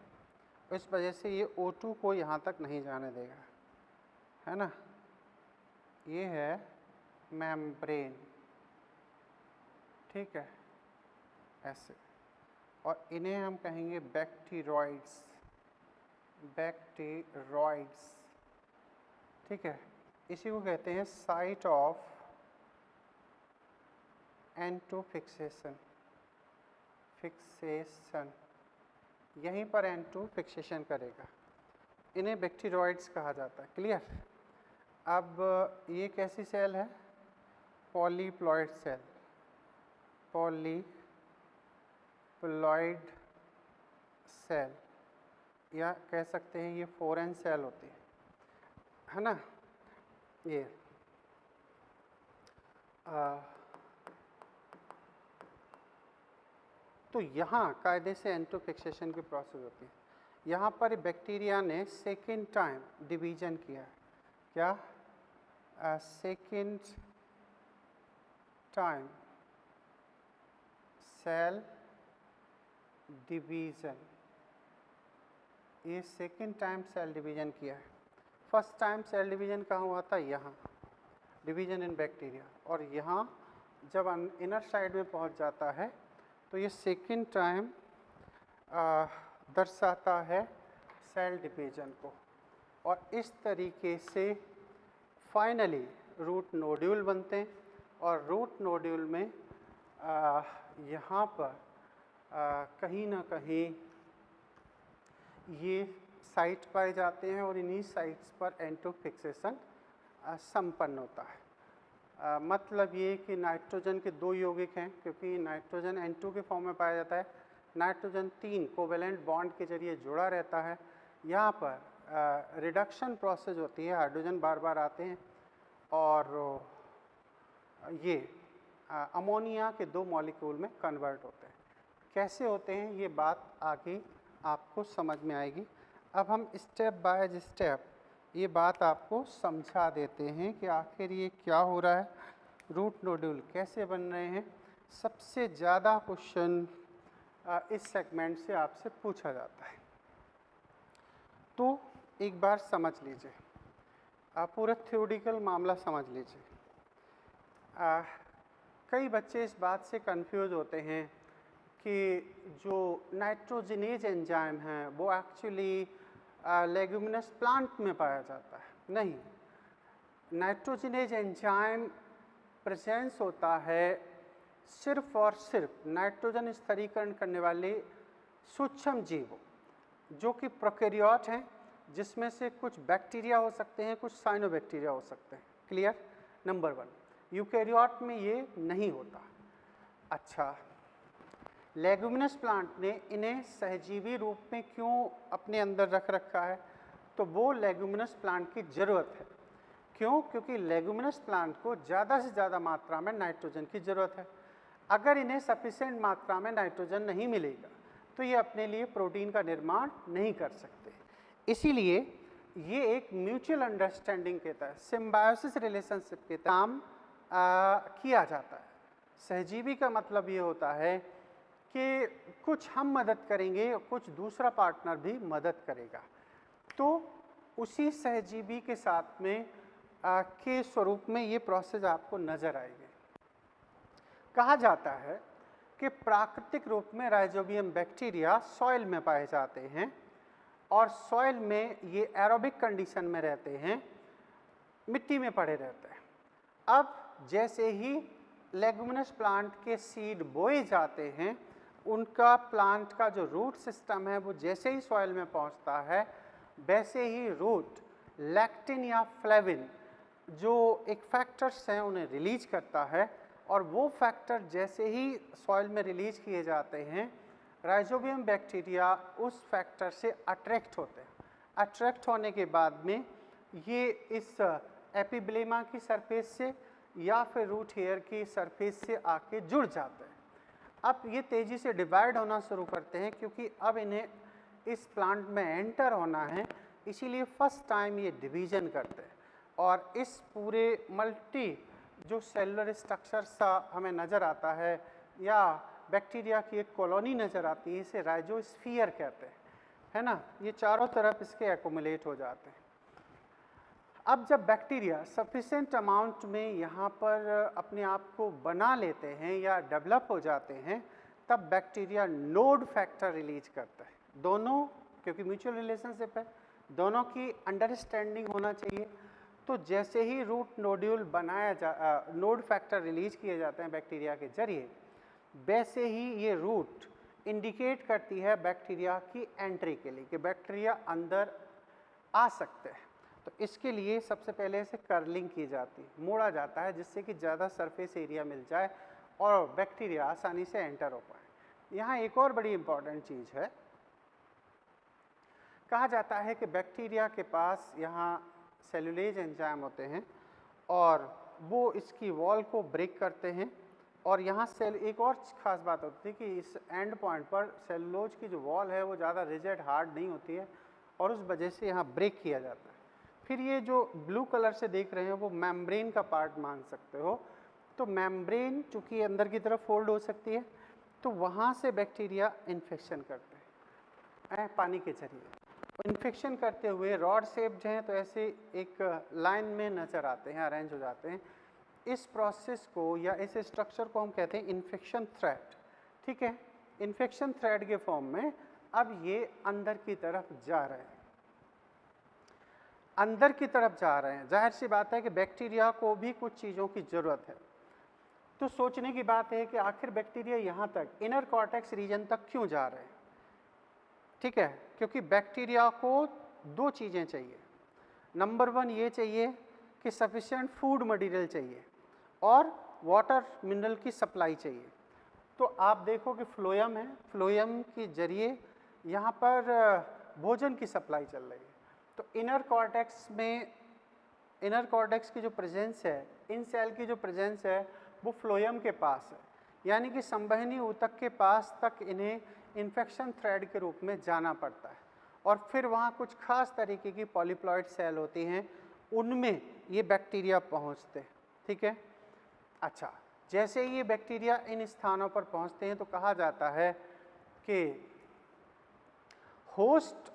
इस वजह से ये O2 को यहाँ तक नहीं जाने देगा, है ना। ये है मेम्ब्रेन, ठीक है, ऐसे। और इन्हें हम कहेंगे बैक्टीरॉइड्स, बैक्टीरॉइड्स, ठीक है। इसी को कहते हैं site of N2 fixation, fixation. यहीं पर N2 फिक्सेशन करेगा। इन्हें बैक्टीरॉइड्स कहा जाता है। क्लियर। अब ये कैसी सेल है, पॉलीप्लॉइड सेल। पॉलीप्लॉइड सेल, या कह सकते हैं ये फोरेन सेल होती है ना। ये तो यहाँ कायदे से N2 फिक्सेशन की प्रोसेस होती है। यहाँ पर बैक्टीरिया ने सेकेंड टाइम डिवीज़न किया। क्या, सेकेंड टाइम सेल डिवीज़न, ये सेकेंड टाइम सेल डिवीज़न किया है। फर्स्ट टाइम सेल डिवीज़न कहाँ हुआ था, यहाँ, डिवीज़न इन बैक्टीरिया। और यहाँ जब इनर साइड में पहुँच जाता है तो ये सेकेंड टाइम दर्शाता है सेल डिवीज़न को। और इस तरीके से फाइनली रूट नोड्यूल बनते हैं। और रूट नोड्यूल में यहाँ पर कहीं ना कहीं ये साइट पाए जाते हैं और इन्हीं साइट्स पर N2 फिक्सेशन संपन्न होता है। मतलब ये कि नाइट्रोजन के 2 यौगिक हैं, क्योंकि नाइट्रोजन N2 के फॉर्म में पाया जाता है। नाइट्रोजन 3 कोवेलेंट बॉन्ड के जरिए जुड़ा रहता है। यहाँ पर रिडक्शन प्रोसेस होती है, हाइड्रोजन बार बार आते हैं और ये अमोनिया के 2 मॉलिक्यूल में कन्वर्ट होते हैं। कैसे होते हैं ये बात आगे आपको समझ में आएगी। अब हम स्टेप बाय स्टेप ये बात आपको समझा देते हैं कि आखिर ये क्या हो रहा है, रूट नोड्यूल कैसे बन रहे हैं। सबसे ज़्यादा क्वेश्चन इस सेगमेंट से आपसे पूछा जाता है। तो एक बार समझ लीजिए, आप पूरा थ्योरेटिकल मामला समझ लीजिए। कई बच्चे इस बात से कंफ्यूज होते हैं कि जो नाइट्रोजिनेज एंजाइम है वो एक्चुअली लेग्यूमिनस प्लांट में पाया जाता है। नहीं, नाइट्रोजिनेज एंजाइम प्रेजेंस होता है सिर्फ और सिर्फ नाइट्रोजन स्थिरीकरण करने वाले सूक्ष्म जीवों, जो कि प्रोकैरियोट हैं, जिसमें से कुछ बैक्टीरिया हो सकते हैं, कुछ साइनोबैक्टीरिया हो सकते हैं। क्लियर? नंबर 1, यूकैरियोट में ये नहीं होता। अच्छा, लेग्यूमिनस प्लांट ने इन्हें सहजीवी रूप में क्यों अपने अंदर रख रखा है? तो वो लेग्यूमिनस प्लांट की ज़रूरत है। क्यों? क्योंकि लेग्यूमिनस प्लांट को ज़्यादा से ज़्यादा मात्रा में नाइट्रोजन की ज़रूरत है। अगर इन्हें सफिशिएंट मात्रा में नाइट्रोजन नहीं मिलेगा तो ये अपने लिए प्रोटीन का निर्माण नहीं कर सकते। इसीलिए ये एक म्यूचुअल अंडरस्टैंडिंग के तहत, सिम्बायोसिस रिलेशनशिप के तहत काम किया जाता है। सहजीवी का मतलब ये होता है कि कुछ हम मदद करेंगे, कुछ दूसरा पार्टनर भी मदद करेगा, तो उसी सहजीवी के साथ में के स्वरूप में ये प्रोसेस आपको नज़र आएगी। कहा जाता है कि प्राकृतिक रूप में राइजोबियम बैक्टीरिया सॉइल में पाए जाते हैं और सॉइल में ये एरोबिक कंडीशन में रहते हैं, मिट्टी में पड़े रहते हैं। अब जैसे ही लेग्यूमिनस प्लांट के सीड बोए जाते हैं, उनका प्लांट का जो रूट सिस्टम है वो जैसे ही सॉइल में पहुंचता है, वैसे ही रूट लैक्टिन या फ्लेविन जो एक फैक्टर्स हैं उन्हें रिलीज करता है, और वो फैक्टर जैसे ही सॉइल में रिलीज किए जाते हैं, राइजोबियम बैक्टीरिया उस फैक्टर से अट्रैक्ट होते हैं। अट्रैक्ट होने के बाद में ये इस एपिब्लेमा की सरफेस से या फिर रूट हेयर की सरफेस से आके जुड़ जाते हैं। अब ये तेज़ी से डिवाइड होना शुरू करते हैं, क्योंकि अब इन्हें इस प्लांट में एंटर होना है, इसीलिए फर्स्ट टाइम ये डिवीज़न करते हैं। और इस पूरे मल्टी जो सेलुलर स्ट्रक्चर सा हमें नज़र आता है या बैक्टीरिया की एक कॉलोनी नज़र आती है, इसे राइजोस्फीयर कहते हैं, है ना। ये चारों तरफ इसके एक्युमुलेट हो जाते हैं। अब जब बैक्टीरिया सफिशिएंट अमाउंट में यहाँ पर अपने आप को बना लेते हैं या डेवलप हो जाते हैं, तब बैक्टीरिया नोड फैक्टर रिलीज करता है। दोनों, क्योंकि म्यूचुअल रिलेशनशिप है, दोनों की अंडरस्टैंडिंग होना चाहिए। तो जैसे ही root nodule nod factor release किए जाते हैं बैक्टीरिया के जरिए, वैसे ही ये रूट इंडिकेट करती है बैक्टीरिया की एंट्री के लिए कि बैक्टीरिया अंदर आ सकते हैं। तो इसके लिए सबसे पहले इसे कर्लिंग की जाती है, मोड़ा जाता है, जिससे कि ज़्यादा सरफेस एरिया मिल जाए और बैक्टीरिया आसानी से एंटर हो पाए। यहाँ एक और बड़ी इम्पॉर्टेंट चीज़ है, कहा जाता है कि बैक्टीरिया के पास यहाँ सेलुलेज एंजाइम होते हैं और वो इसकी वॉल को ब्रेक करते हैं, और यहाँ सेल एक और ख़ास बात होती है कि इस एंड पॉइंट पर सेलुलोज की जो वॉल है वो ज़्यादा रिजिड हार्ड नहीं होती है, और उस वजह से यहाँ ब्रेक किया जाता है। फिर ये जो ब्लू कलर से देख रहे हैं वो मेम्ब्रेन का पार्ट मान सकते हो। तो मेम्ब्रेन चूँकि अंदर की तरफ फोल्ड हो सकती है, तो वहाँ से बैक्टीरिया इन्फेक्शन करते हैं पानी के जरिए। इन्फेक्शन करते हुए रॉड शेप्ड हैं, तो ऐसे एक लाइन में नज़र आते हैं, अरेंज हो जाते हैं। इस प्रोसेस को या इस स्ट्रक्चर को हम कहते हैं इन्फेक्शन थ्रेड। ठीक है, इन्फेक्शन थ्रेड के फॉर्म में अब ये अंदर की तरफ जा रहे हैं, अंदर की तरफ जा रहे हैं। जाहिर सी बात है कि बैक्टीरिया को भी कुछ चीज़ों की ज़रूरत है। तो सोचने की बात है कि आखिर बैक्टीरिया यहाँ तक इनर कॉर्टेक्स रीजन तक क्यों जा रहे हैं। ठीक है, क्योंकि बैक्टीरिया को दो चीज़ें चाहिए। नंबर 1 ये चाहिए कि सफिशिएंट फूड मटेरियल चाहिए और वाटर मिनरल की सप्लाई चाहिए। तो आप देखो कि फ्लोएम है, फ्लोएम के जरिए यहाँ पर भोजन की सप्लाई चल रही है। तो इनर कॉर्टेक्स में, इनर कॉर्टेक्स की जो प्रेजेंस है, इन सेल की जो प्रेजेंस है वो फ्लोएम के पास है, यानी कि संवहनी ऊतक के पास तक इन्हें इन्फेक्शन थ्रेड के रूप में जाना पड़ता है। और फिर वहाँ कुछ खास तरीके की पॉलीप्लॉइड सेल होती हैं, उनमें ये बैक्टीरिया पहुँचते हैं। ठीक है, अच्छा, जैसे ही ये बैक्टीरिया इन स्थानों पर पहुँचते हैं तो कहा जाता है कि होस्ट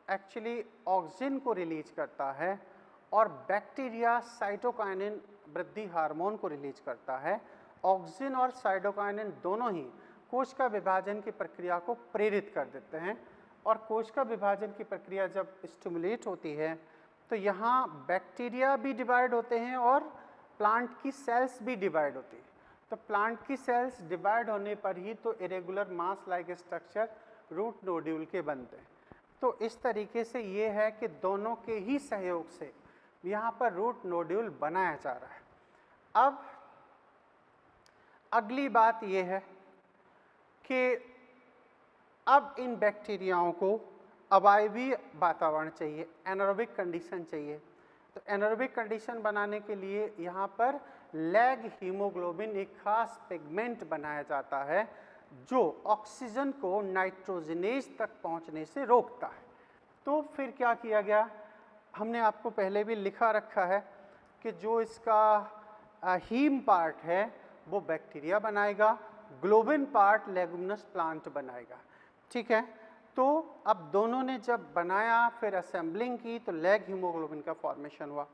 एक्चुअली ऑक्सिन को रिलीज करता है और बैक्टीरिया साइटोकाइनिन वृद्धि हार्मोन को रिलीज करता है। ऑक्सिन और साइटोकाइनिन दोनों ही कोशिका विभाजन की प्रक्रिया को प्रेरित कर देते हैं। और कोशिका विभाजन की प्रक्रिया जब स्टिमुलेट होती है तो यहाँ बैक्टीरिया भी डिवाइड होते हैं और प्लांट की सेल्स भी डिवाइड होती है। तो प्लांट की सेल्स डिवाइड होने पर ही तो irregular mass like structure root nodule के बनते हैं। तो इस तरीके से ये है कि दोनों के ही सहयोग से यहाँ पर रूट नोड्यूल बनाया जा रहा है। अब अगली बात ये है कि अब इन बैक्टीरियाओं को अवायवीय वातावरण चाहिए, एनारोबिक कंडीशन चाहिए। तो एनारोबिक कंडीशन बनाने के लिए यहाँ पर लैग हीमोग्लोबिन एक खास पिगमेंट बनाया जाता है जो ऑक्सीजन को नाइट्रोजनेज तक पहुँचने से रोकता है। तो फिर क्या किया गया, हमने आपको पहले भी लिखा रखा है कि जो इसका हीम पार्ट है वो बैक्टीरिया बनाएगा, ग्लोबिन पार्ट लेगुमिनस प्लांट बनाएगा। ठीक है, तो अब दोनों ने जब बनाया फिर असेंबलिंग की तो लैग हीमोग्लोबिन का फॉर्मेशन हुआ।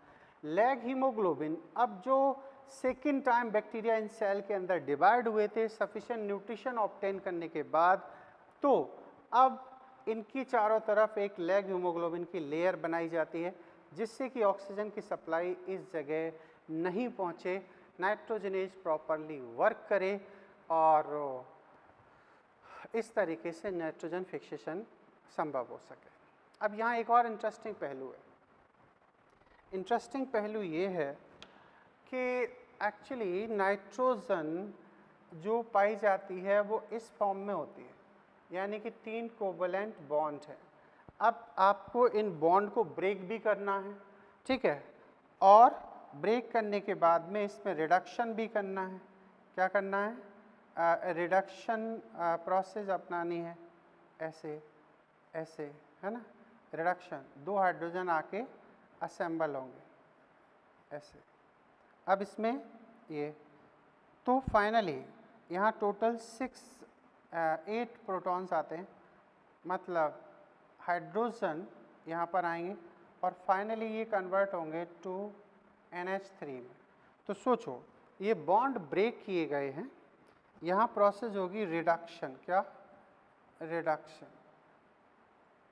लैग हीमोग्लोबिन अब जो सेकेंड टाइम बैक्टीरिया इन सेल के अंदर डिवाइड हुए थे सफिशिएंट न्यूट्रिशन ऑब्टेन करने के बाद, तो अब इनकी चारों तरफ एक लैग हीमोग्लोबिन की लेयर बनाई जाती है जिससे कि ऑक्सीजन की सप्लाई इस जगह नहीं पहुँचे, नाइट्रोजनेज प्रॉपरली वर्क करे और इस तरीके से नाइट्रोजन फिक्सेशन संभव हो सके। अब यहाँ एक और इंटरेस्टिंग पहलू है। इंटरेस्टिंग पहलू ये है कि एक्चुअली नाइट्रोजन जो पाई जाती है वो इस फॉर्म में होती है, यानी कि 3 कोवलेंट बॉन्ड है। अब आपको इन बॉन्ड को ब्रेक भी करना है, ठीक है, और ब्रेक करने के बाद में इसमें रिडक्शन भी करना है। क्या करना है? रिडक्शन प्रोसेस अपनानी है, ऐसे ऐसे, है ना, रिडक्शन, 2 हाइड्रोजन आके असेंबल होंगे ऐसे। अब इसमें ये तो फाइनली यहाँ टोटल 8 प्रोटॉन्स आते हैं, मतलब हाइड्रोजन यहाँ पर आएंगे और फाइनली ये कन्वर्ट होंगे टू NH3 में। तो सोचो ये बॉन्ड ब्रेक किए गए हैं, यहाँ प्रोसेस होगी रिडक्शन। क्या?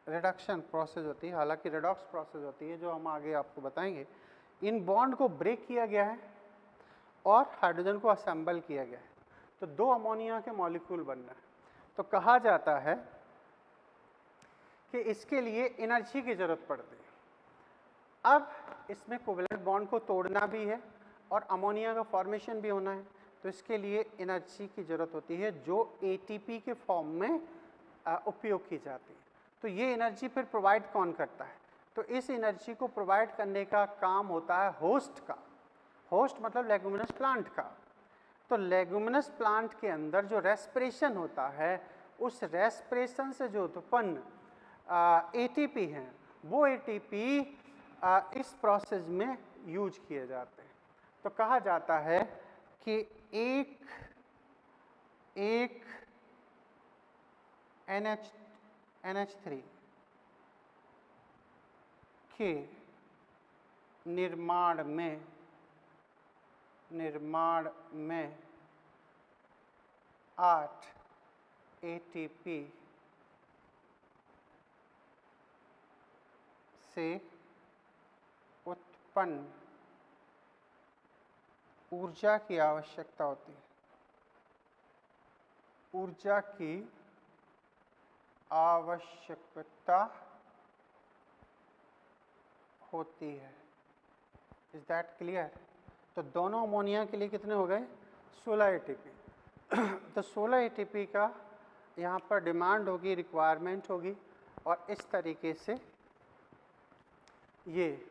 रिडक्शन प्रोसेस होती है, हालांकि रिडॉक्स प्रोसेस होती है जो हम आगे आपको बताएंगे। इन बॉन्ड को ब्रेक किया गया है और हाइड्रोजन को असेंबल किया गया है, तो 2 अमोनिया के मॉलिक्यूल बन रहे हैं। तो कहा जाता है कि इसके लिए एनर्जी की ज़रूरत पड़ती है। अब इसमें कोवेलेंट बॉन्ड को तोड़ना भी है और अमोनिया का फॉर्मेशन भी होना है, तो इसके लिए एनर्जी की ज़रूरत होती है जो ATP के फॉर्म में उपयोग की जाती है। तो ये एनर्जी फिर प्रोवाइड कौन करता है? तो इस एनर्जी को प्रोवाइड करने का काम होता है होस्ट का। होस्ट मतलब लेगुमिनस प्लांट का। तो लेगुमिनस प्लांट के अंदर जो रेस्पिरेशन होता है, उस रेस्पिरेशन से जो उत्पन्न ATP हैं, वो ATP इस प्रोसेस में यूज किए जाते हैं। तो कहा जाता है कि एक NH3 के निर्माण में 8 ATP से उत्पन्न ऊर्जा की आवश्यकता होती है। ऊर्जा की आवश्यकता होती है। Is that clear? तो दोनों अमोनिया के लिए कितने हो गए? 16 ATP। तो 16 ATP का यहाँ पर डिमांड होगी, रिक्वायरमेंट होगी, और इस तरीके से ये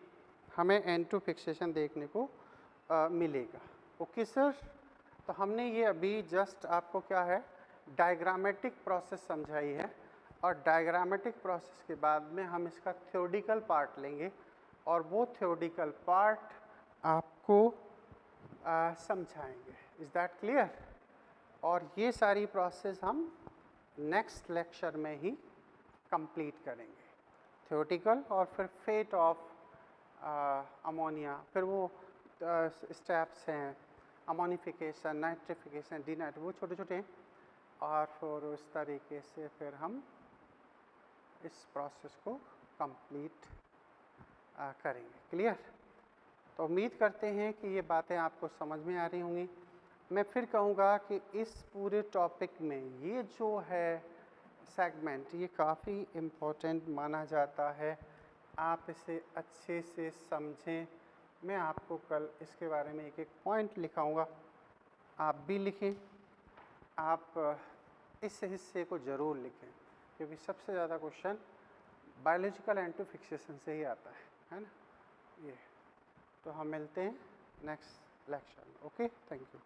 हमें N2 फिक्सेशन देखने को मिलेगा। ओके सर, तो हमने ये अभी जस्ट आपको क्या है डायग्रामेटिक प्रोसेस समझाई है, और डायग्रामेटिक प्रोसेस के बाद में हम इसका थ्योरेटिकल पार्ट लेंगे और वो थ्योरेटिकल पार्ट आपको समझाएंगे। Is that clear? और ये सारी प्रोसेस हम नेक्स्ट लेक्चर में ही कंप्लीट करेंगे, थ्योरेटिकल और फिर फेट ऑफ अमोनिया, फिर वो स्टेप्स हैं अमोनिफिकेशन, नाइट्रिफिकेशन, डीनाइट, वो छोटे छोटे हैं, और फिर उस तरीके से फिर हम इस प्रोसेस को कंप्लीट करेंगे। क्लियर? तो उम्मीद करते हैं कि ये बातें आपको समझ में आ रही होंगी। मैं फिर कहूँगा कि इस पूरे टॉपिक में ये जो है सेगमेंट ये काफ़ी इम्पोर्टेंट माना जाता है, आप इसे अच्छे से समझें। मैं आपको कल इसके बारे में एक एक पॉइंट लिखाऊंगा, आप भी लिखें। आप इस हिस्से को ज़रूर लिखें क्योंकि सबसे ज़्यादा क्वेश्चन बायोलॉजिकल एंटी फिक्सेशन से ही आता है ना। ये तो हम मिलते हैं नेक्स्ट लेक्चर में। Okay, thank you.